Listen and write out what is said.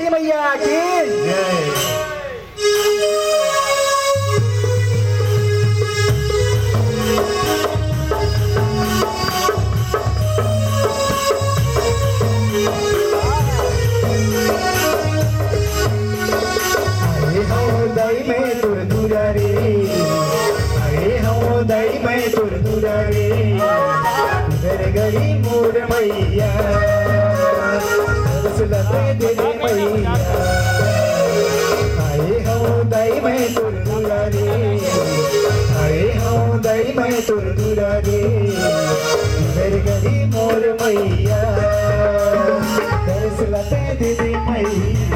सरस्वती मैया की जय। दई में तुर दुरारे अरे हो दई में तुर दुरारे घर गई मोर मैया सुलते दे मैया आए हो दई में तुर दुरारे अरे हो दई में तुर दुरारे घर गई मोर मैया सुलते दे मैया